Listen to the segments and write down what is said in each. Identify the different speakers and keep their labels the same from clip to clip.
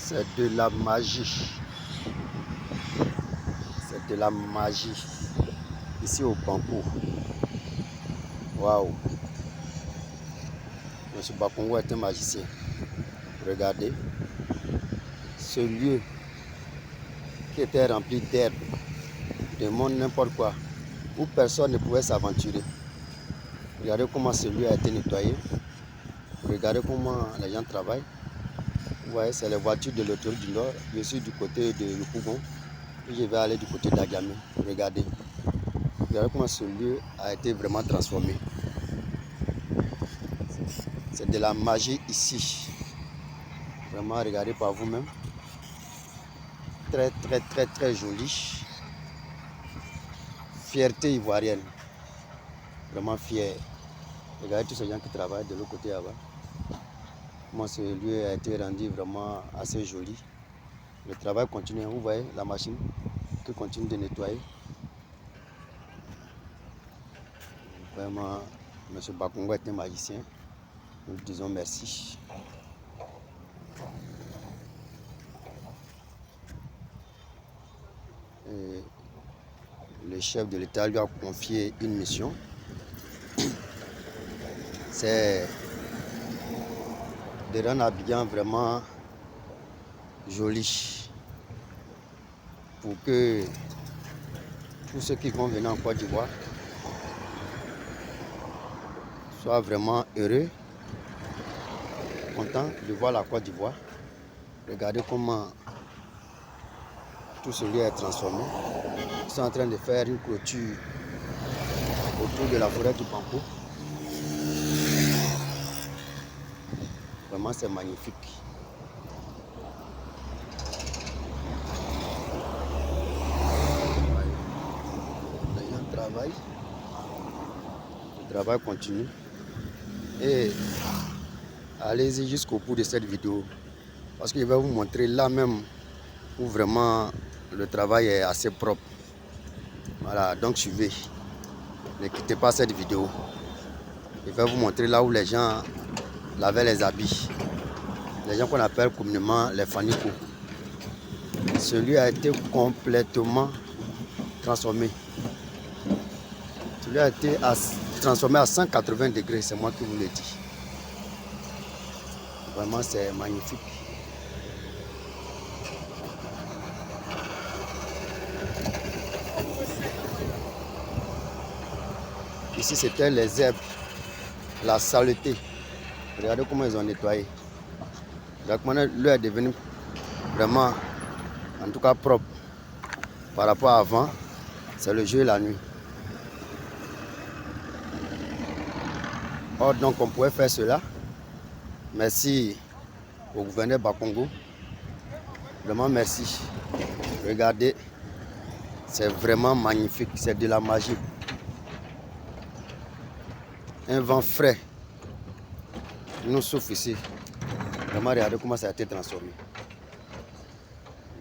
Speaker 1: C'est de la magie. C'est de la magie. Ici au Banco. Waouh. Monsieur Bakongo est un magicien. Regardez. Ce lieu qui était rempli d'herbe, de monde, n'importe quoi, où personne ne pouvait s'aventurer. Regardez comment ce lieu a été nettoyé. Regardez comment les gens travaillent. Vous voyez, c'est les voitures de l'autoroute du Nord. Je suis du côté de Yopougon. Et je vais aller du côté d'Agamé. Regardez. Regardez comment ce lieu a été vraiment transformé. C'est de la magie ici. Vraiment, regardez par vous-même. Très, très, très, très joli. Fierté ivoirienne. Vraiment fier. Regardez tous ces gens qui travaillent de l'autre côté là-bas. Comment ce lieu a été rendu vraiment assez joli. Le travail continue. Vous voyez la machine qui continue de nettoyer. Vraiment, M. Bakongo est un magicien. Nous disons merci. Et le chef de l'État lui a confié une mission. C'est de rendre Abidjan vraiment joli pour que tous ceux qui vont venir en Côte d'Ivoire soient vraiment heureux, contents de voir la Côte d'Ivoire. Regardez comment tout ce lieu est transformé. Ils sont en train de faire une clôture autour de la forêt du Banco. Vraiment, c'est magnifique. Les gens travaillent. Le travail continue. Et allez-y jusqu'au bout de cette vidéo. Parce que je vais vous montrer là même où vraiment le travail est assez propre. Voilà, donc suivez. Ne quittez pas cette vidéo. Je vais vous montrer là où les gens lavaient les habits. Les gens qu'on appelle communément les fanicos. Celui a été complètement transformé. Celui a été transformé à 180 degrés, c'est moi qui vous le dis. Vraiment, c'est magnifique. Ici, c'était les herbes, la saleté. Regardez comment ils ont nettoyé. Regardez comment l'eau est devenue vraiment, en tout cas, propre. Par rapport à avant, c'est le jour et la nuit. Or, donc, on pouvait faire cela. Merci au gouverneur Bakongo. Vraiment merci. Regardez, c'est vraiment magnifique. C'est de la magie. Un vent frais nous souffle ici. Vraiment, regardez comment ça a été transformé.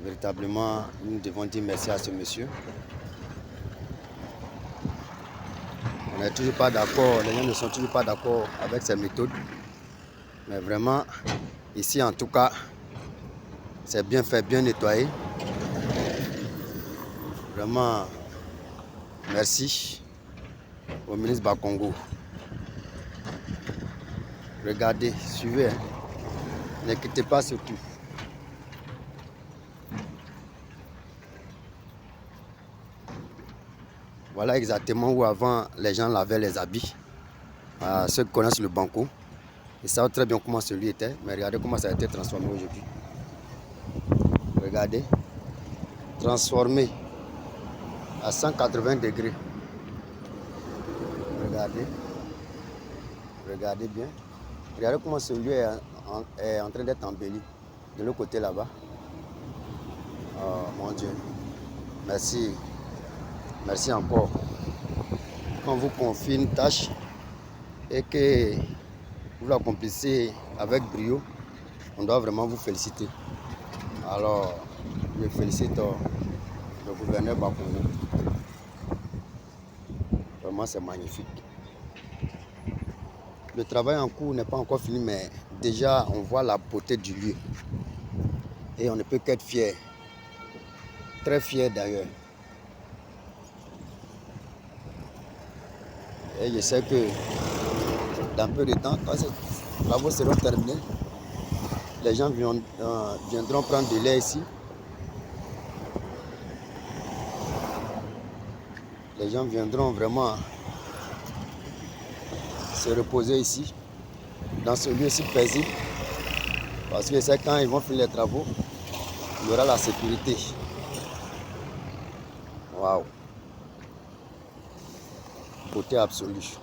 Speaker 1: Véritablement, nous devons dire merci à ce monsieur. On n'est toujours pas d'accord, les gens ne sont toujours pas d'accord avec ces méthodes. Mais vraiment, ici en tout cas, c'est bien fait, bien nettoyé. Vraiment, merci au ministre Bakongo. Regardez, suivez, hein. Ne quittez pas surtout. Voilà exactement où avant les gens lavaient les habits. Ceux qui connaissent le Banco, ils savent très bien comment celui était, mais regardez comment ça a été transformé aujourd'hui. Regardez, transformé à 180 degrés. Regardez, regardez bien. Regardez comment ce lieu est en train d'être embelli de l'autre côté là-bas. Oh mon Dieu, merci, merci encore. Quand vous confiez une tâche et que vous l'accomplissez avec brio, on doit vraiment vous féliciter. Alors, je félicite le gouverneur Bakongo. Vraiment, c'est magnifique. Le travail en cours n'est pas encore fini, mais déjà, on voit la beauté du lieu. Et on ne peut qu'être fier. Très fier d'ailleurs. Et je sais que dans peu de temps, quand ces travaux seront terminés, les gens viendront prendre de l'air ici. Les gens viendront vraiment se reposer ici, dans ce lieu si paisible. Parce que c'est quand ils vont finir les travaux, il y aura la sécurité. Waouh! Beauté absolue.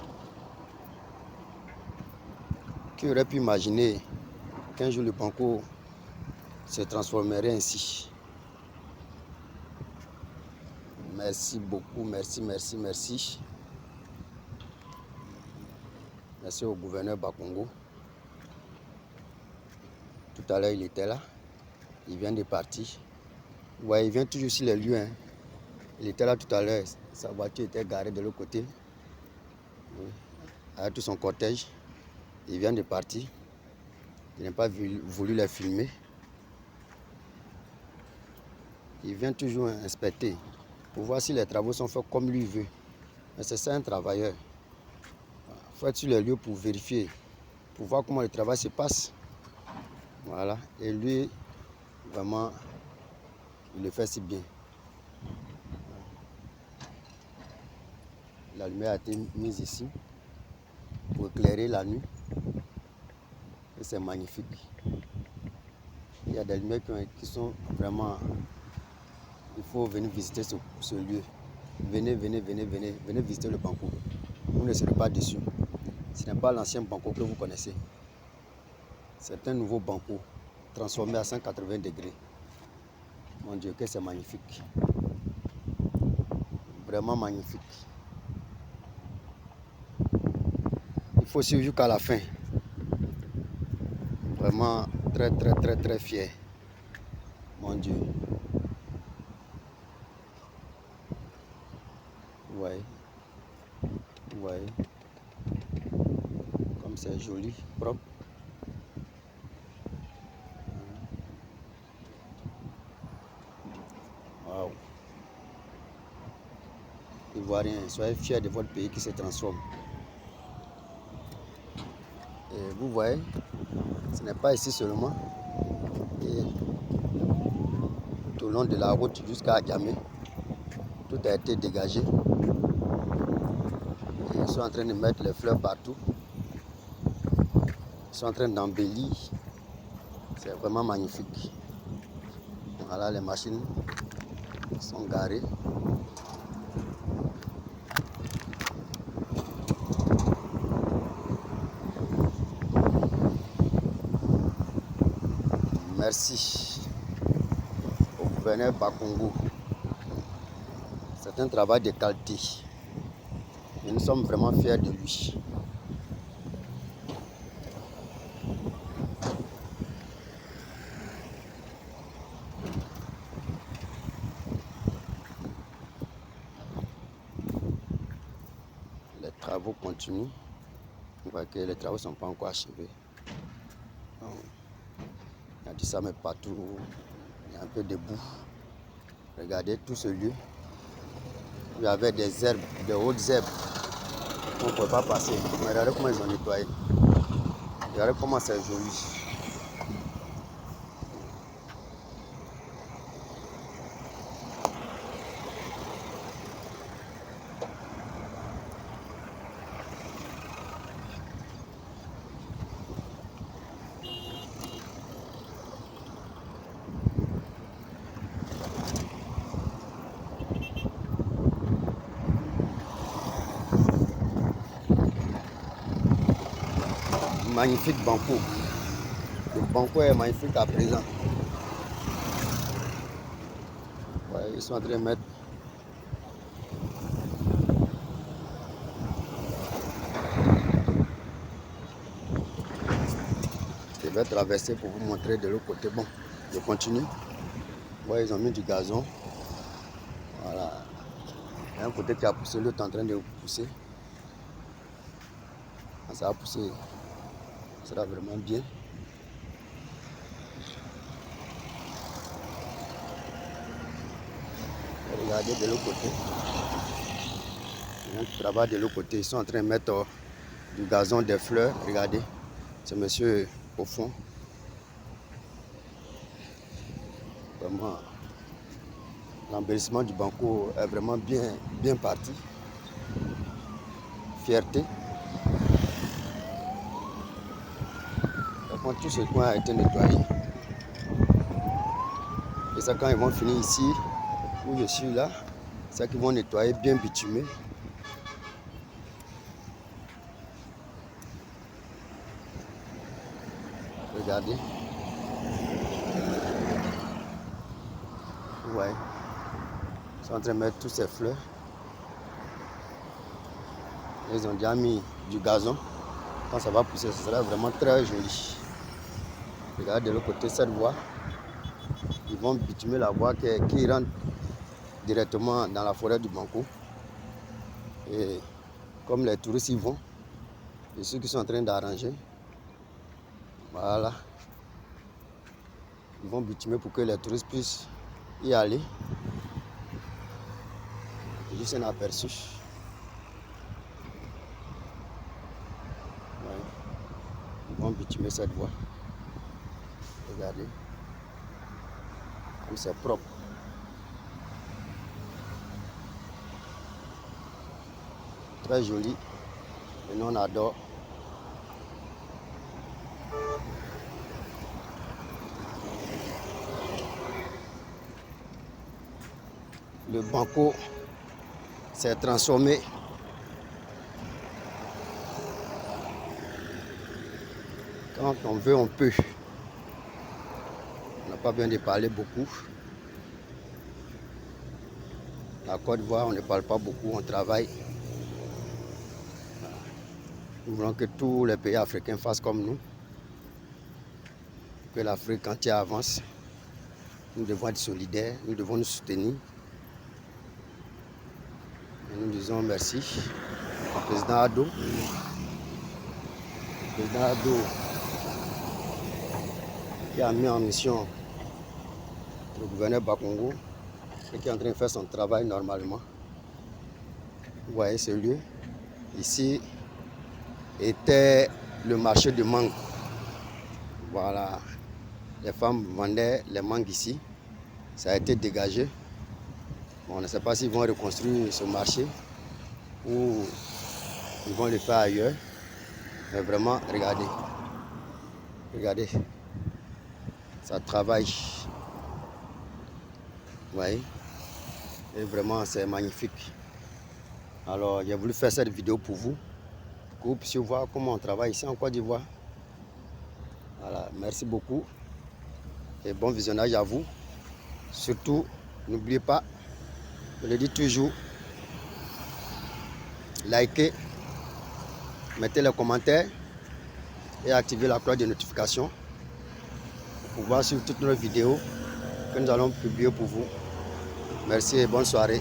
Speaker 1: Qui aurait pu imaginer qu'un jour le Banco se transformerait ainsi? Merci beaucoup, merci, merci, merci. Merci au gouverneur Bakongo. Tout à l'heure, il était là. Il vient de partir. Ouais, il vient toujours sur les lieux. Hein. Il était là tout à l'heure. Sa voiture était garée de l'autre côté. Oui. Avec tout son cortège. Il vient de partir. Il n'a pas voulu les filmer. Il vient toujours inspecter pour voir si les travaux sont faits comme lui veut. Mais c'est ça un travailleur. Il faut être sur les lieux pour vérifier, pour voir comment le travail se passe. Voilà. Et lui, vraiment, il le fait si bien. La lumière a été mise ici pour éclairer la nuit. Et c'est magnifique. Il y a des lumières qui sont vraiment... Il faut venir visiter ce lieu. Venez, venez, venez, venez, venez visiter le Banco. Vous ne serez pas déçus. Ce n'est pas l'ancien Banco que vous connaissez. C'est un nouveau Banco transformé à 180 degrés. Mon Dieu, que c'est magnifique. Vraiment magnifique. Il faut suivre jusqu'à la fin. Vraiment très, très, très, très fier. Mon Dieu. Ouais. Ouais. Comme c'est joli, propre. Waouh. Ivoiriens, soyez fiers de votre pays qui se transforme. Et vous voyez, ce n'est pas ici seulement. Et tout au long de la route jusqu'à Adjamé, tout a été dégagé. Et ils sont en train de mettre les fleurs partout. Ils sont en train d'embellir. C'est vraiment magnifique. Voilà, les machines sont garées. Merci au gouverneur Bakongo. C'est un travail de qualité. Et nous sommes vraiment fiers de lui. Les travaux continuent. On voit que les travaux ne sont pas encore achevés. Il y a du sable partout. Il y a un peu de boue. Regardez tout ce lieu. Il y avait des herbes, des hautes herbes. On ne pouvait pas passer. Mais regardez comment ils ont nettoyé. Regardez comment c'est joli. Magnifique Banco. Le Banco est magnifique à présent. Ouais, ils sont en train de mettre. Je vais traverser pour vous montrer de l'autre côté. Bon, je continue. Ouais, ils ont mis du gazon. Voilà. Il y a un côté qui a poussé, l'autre est en train de pousser. Ça va pousser. Ça sera vraiment bien. Regardez de l'autre côté. Il y a un travail de l'autre côté. Ils sont en train de mettre du gazon, des fleurs. Regardez, ce monsieur au fond. Vraiment, l'embellissement du banco est vraiment bien parti. Fierté. Par contre, tout ce coin a été nettoyé. Et ça, quand ils vont finir ici, où je suis là, c'est qu'ils vont nettoyer, bien bitumer. Regardez. Ouais. Ils sont en train de mettre toutes ces fleurs. Ils ont déjà mis du gazon. Quand ça va pousser, ce sera vraiment très joli. Regardez de l'autre côté cette voie. Ils vont bitumer la voie qui rentre directement dans la forêt du Banco. Et comme les touristes y vont, et ceux qui sont en train d'arranger, voilà. Ils vont bitumer pour que les touristes puissent y aller. Juste un aperçu. Ouais. Ils vont bitumer cette voie. Regardez. Comme c'est propre. Très joli. Et nous on adore. Le Banco s'est transformé quand on veut, on peut. On n'a pas besoin de parler beaucoup. La Côte d'Ivoire, on ne parle pas beaucoup, on travaille. Nous voulons que tous les pays africains fassent comme nous. Que l'Afrique entière avance. Nous devons être solidaires, nous devons nous soutenir. Et nous disons merci au président Ado. Le président Ado qui a mis en mission le gouverneur Bakongo et qui est en train de faire son travail normalement. Vous voyez ce lieu. Ici était le marché de mangue. Voilà. Les femmes vendaient les mangues ici. Ça a été dégagé. Bon, on ne sait pas s'ils vont reconstruire ce marché ou ils vont le faire ailleurs. Mais vraiment, regardez. Regardez. Ça travaille. Vous voyez. Et vraiment, c'est magnifique. Alors, j'ai voulu faire cette vidéo pour vous. Pour que vous puissiez voir comment on travaille ici en Côte d'Ivoire. Voilà. Merci beaucoup. Et bon visionnage à vous. Surtout, n'oubliez pas, je le dis toujours, likez, mettez les commentaires et activez la cloche de notification pour pouvoir suivre toutes nos vidéos que nous allons publier pour vous. Merci et bonne soirée.